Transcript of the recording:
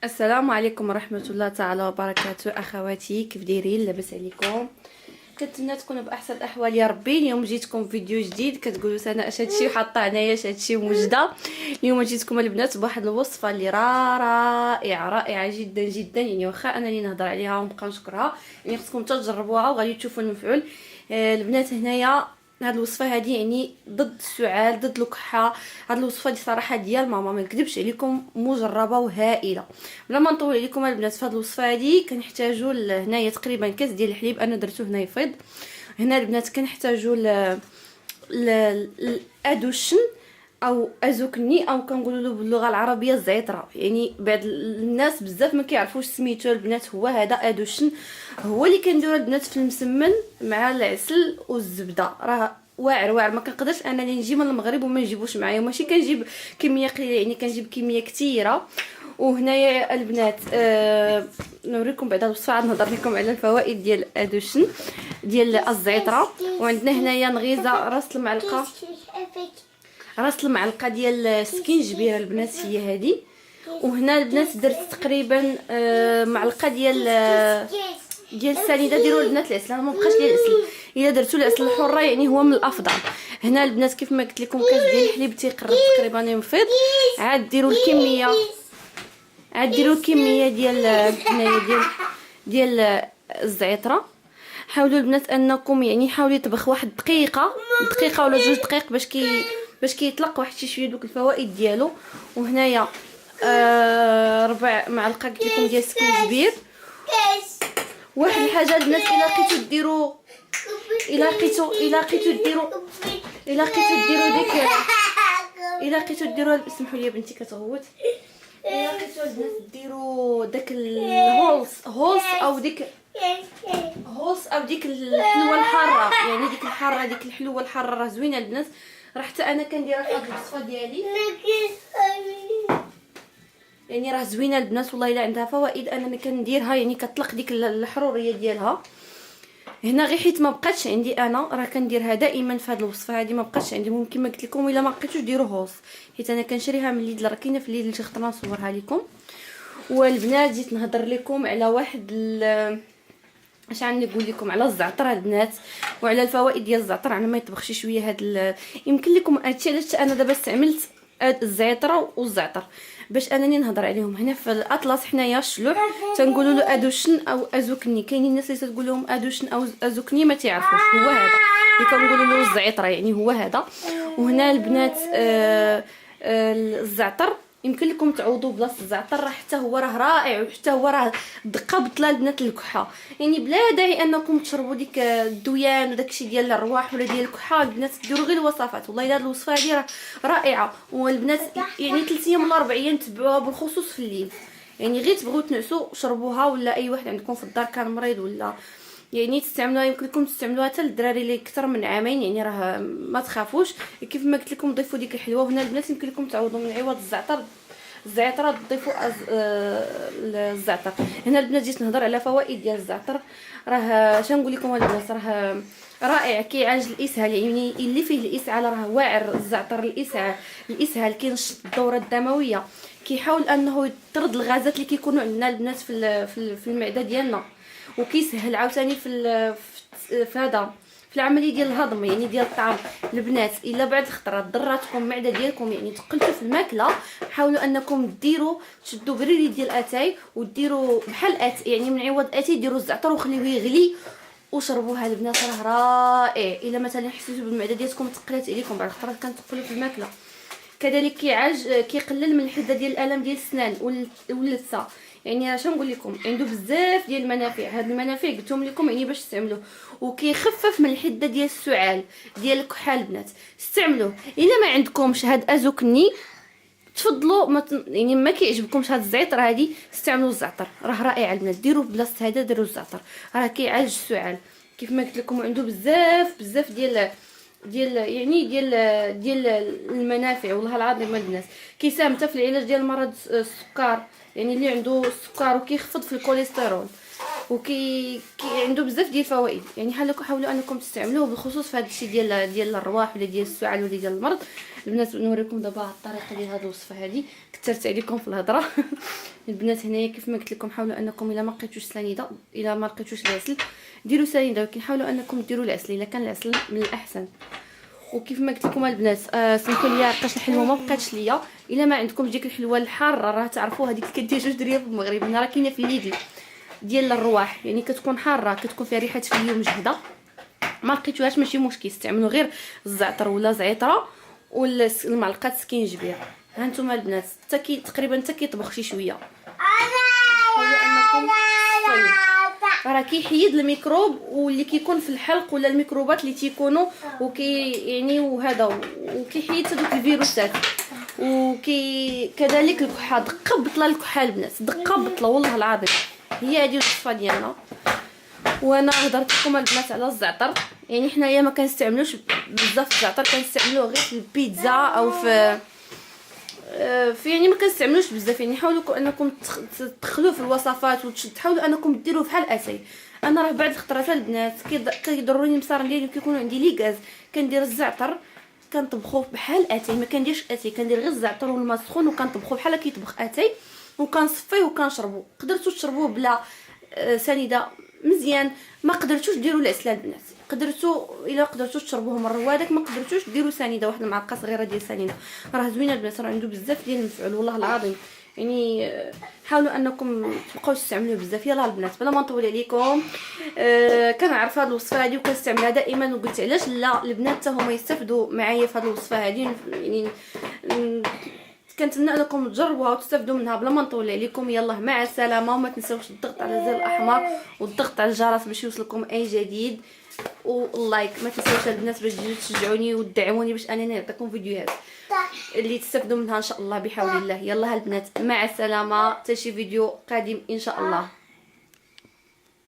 السلام عليكم ورحمه الله تعالى وبركاته. اخواتي كيف دايرين؟ لاباس عليكم؟ كنتمنى تكونوا باحسن الاحوال يا ربي. اليوم جيتكم فيديو جديد. كتقولوا سناء اش هادشي وحاطه عنايا اش هادشي موجده. اليوم جيتكم البنات بواحد الوصفه اللي رائعه جدا جدا، يعني واخا انني نهضر عليها ونبقى نشكرها، يعني خصكم تجربوها وغادي تشوفوا المفعول. البنات هنايا هاد الوصفه هذه يعني ضد السعال، ضد الكحه. هاد الوصفه دي صراحه ديال ماما، ما نكذبش عليكم، مجربه وهائله. بلا ما نطول عليكم البنات، في هاد الوصفه هذه كنحتاجوا هنايا تقريبا كاس ديال الحليب، انا درتو هنا يفيض. هنا البنات كنحتاجوا الادوشن او ازوكني، او كنقولوا له باللغه العربيه الزعتره. يعني بعض الناس بزاف ما كيعرفوش سميتو البنات. هو هذا ادوشن، هو اللي كنديرو البنات في المسمن مع العسل والزبده. راه واعر ما كنقدرش انني نجي من المغرب وما نجيبوش معايا، ماشي كنجيب كميه قليله، يعني كنجيب كميه كثيره. وهنايا البنات نوريكم بعد الوصفه، عاد نهضر لكم على الفوائد ديال الادوشن ديال الزعتره. وعندنا هنايا نغيزه راس المعلقه ديال سكينجبير البنات، هي هذه. وهنا البنات درت تقريبا معلقه ديال السنيده. ديروا البنات العسل، انا ما بقاش لي العسل، الا درتوا العسل الحره يعني هو من الافضل. هنا البنات كيف ما قلت لكم كاس ديال الحليب تيقرب تقريبا ينفض. عاد ديروا الكميه ديال هنايا ديال الزعتره. حاولوا البنات انكم يعني حاولوا يطبخ واحد دقيقه ولا 2 دقائق باش كيطلق واحد شويه دوك الفوائد ديالو. وهنايا 4 معالق قلت لكم ديال السكينجبير. واحد الحاجه البنات، الا لقيتو ديروا اسمحوا لي بنتي كتغوت. الا لقيتو البنات ديروا داك هولس او ديك الحلوه الحاره، يعني ديك الحلوه الحاره راه زوينه البنات. راه حتى انا كنديرها في هاد الوصفه ديالي، يعني راه زوينه البنات والله. الا عندها فوائد انا كنديرها، يعني كتطلق ديك الحروريه ديالها. هنا غير حيت ما بقاتش عندي، انا راه كنديرها دائما في هذه الوصفه هذه، ما بقاتش عندي. ممكن ما قلت لكم الا ما لقيتوش ديروا هوس، حيت انا كنشريها من ليدل، راه كاينه في ليدل، شي خطره نصورها لكم. والبنات جيت نهضر لكم على واحد اش عندي نقول لكم على الزعتر البنات، وعلى الفوائد ديال الزعتر. انا ما يطبخش شويه هاد يمكن لكم هادشي علاش انا دابا استعملت الزعتره والزعتر باش انني نهضر عليهم. هنا في الاطلس حنايا الشلوح تنقولوا له ادوشن او ازوكني. كاينين الناس اللي تقول لهم ادوشن او ازوكني ما تعرفوش، هو هذا اللي كنقولوا له الزعتره، يعني هو هذا. وهنا البنات الزعتر يمكن لكم تعوضوا بلاصه الزعتر، راه حتى هو راه رائع، وحتى هو راه دقه بطله البنات الكحه. يعني بلا داعي انكم تشربوا ديك الدويان وداكشي ديال الرواح ولا ديال الكحه. البنات ديروا غير الوصفات، والله الا هاد الوصفه هذه راه رائعه. والبنات يعني 3 ايام ولا 4 ايام تبعوها بالخصوص في الليل، يعني غير تبغوا تنعسوا شربوها. ولا اي واحد عندكم في الدار كان مريض ولا يعني تستعملوها، يمكن لكم تستعملوها حتى للدراري اللي اكثر من عامين، يعني راه ما تخافوش. كيف ما قلت لكم ضيفوا ديك الحلوه. وهنا البنات يمكن لكم تعوضوا من عوض الزعتر تضيفوا الزعتر. هنا البنات جيت نهضر على فوائد ديال الزعتر. راه شنقول لكم البنات، راه رائع، كيعالج الاسهال، يعني اللي فيه الاسهال راه واعر. الزعتر الاسهال كينشط الدوره الدمويه، كيحاول انه يطرد الغازات اللي كيكونوا عندنا البنات في المعده ديالنا، وكيسهل عاوتاني في هذا في العمليه ديال الهضم، يعني ديال الطعام. البنات الا بعد الخطرات ضراتكم المعده ديالكم، يعني تقلتوا في الماكله، حاولوا انكم تشدوا بريري ديال اتاي وديروا بحال يعني من عوض اتاي ديروا الزعتر وخليوه يغلي وشربوها البنات. راه رائع. الا مثلا حسيتوا بالمعده ديالكم ثقلات عليكم بعد الخطرات كنتقلوا في الماكله. كذلك كيقلل من الحده ديال الالم ديال السنان واللثه. يعني اش نقول لكم، عنده بزاف ديال المنافع. هاد المنافع قلتهم لكم يعني باش تستعملوه. وكيخفف من الحده ديال السعال ديال الكحال البنات، استعملوه. الا ما عندكمش هاد ازوكني تفضلوا يعني ما كيعجبكمش هاد الزعتر هادي، استعملوا الزعتر، راه رائع البنات. ديروه بلاصه هذا، ديروا الزعتر، راه كيعالج السعال. كيف ما قلت لكم عنده بزاف ديال المنافع، والله العظيم البنات. كيساهم حتى في العلاج ديال مرض السكر، يعني اللي عنده السكر، وكيخفض في الكوليسترول. عنده بزاف ديال الفوائد. يعني حاولوا انكم تستعملوه بالخصوص في هذا الشيء ديال الارواح ولا ديال السعال ولا ديال المرض. البنات نوريكم دابا الطريقه ديال هذه الوصفه هذه، كثرت عليكم في الهضره. البنات هنايا كيف ما قلت لكم حاولوا انكم الا ما لقيتوش سنيده، الا ما لقيتوش العسل ديروا سنيده، ولكن حاولوا انكم ديروا العسل الا كان العسل من الاحسن. وكيف ما قلت لكم البنات سمحوا لي عرقاش الحلوه ما بقاتش ليا. الا ما عندكم ديك الحلوه الحاره راه تعرفوا هذيك كدير جوج دريه في المغرب، هنا راه كاينه في الليدل ديال الرواح، يعني كتكون حاره كتكون فيها ريحه فيو مجهده. ما لقيتوهاش ماشي مشكل، استعملوا غير الزعتر ولا زعتره والمعلقه سكينجبير. ها انتم البنات تقريبا حتى كيطبخ شي شويه. حاولوا انكم راه كيحيد الميكروب واللي كيكون في الحلق ولا الميكروبات اللي تيكونوا يعني وهذا، وكيحيد هذوك الفيروسات. كذلك الكحه، دقه بطله الكحه البنات، دقه بطله والله العظيم. هي هذه الوصفه ديالنا. وانا هضرت لكم البنات على الزعتر، يعني حنايا ما كنستعملوش بزاف الزعتر، كنستعملوه غير في البيتزا او في يعني ما كنستعملوش بزاف. يعني حاولوا انكم تدخلوه في الوصفات وتحاولوا انكم ديروه بحال اتاي. انا راه بعد الخطرات البنات كيضروني المصارن ديالي وكيكونوا عندي لي غاز، كندير الزعتر كنطبخوه بحال اتاي، ما كنديرش اتاي، كندير غير الزعتر والماء سخون وكنطبخوه بحال كيطبخ اتاي وكنصفيه وكنشربو. قدرتوا تشربوه بلا سنيده مزيان، ما قدرتوش ديروا العسل البنات، الا قدرتوا تشربوه مره وهذاك ما قدرتوش ديروا سنيده، واحد المعلقه صغيره ديال سنيده. راه زوينه البنات، راه عنده بزاف ديال المفعول والله العظيم. يعني حاولوا انكم تبقاو تستعملوه بزاف. يلا البنات بلا ما نطول عليكم، كنعرف هذه الوصفه هذه وكنستعملها دائما، وقلت علاش لا البنات حتى هما يستافدوا معايا في هذه الوصفه هذه. يعني كنتمنى انكم تجربوها وتستافدوا منها بلا ما نطول عليكم. يلا مع السلامه، وما تنساوش الضغط على الزر الاحمر والضغط على الجرس باش يوصلكم اي جديد، واللايك ما تنساوش البنات باش تجيو تشجعوني وتدعموني باش انني نعطيكم فيديوهات اللي تستافدوا منها ان شاء الله بحول الله. يلا البنات مع السلامه، حتى شي فيديو قادم ان شاء الله.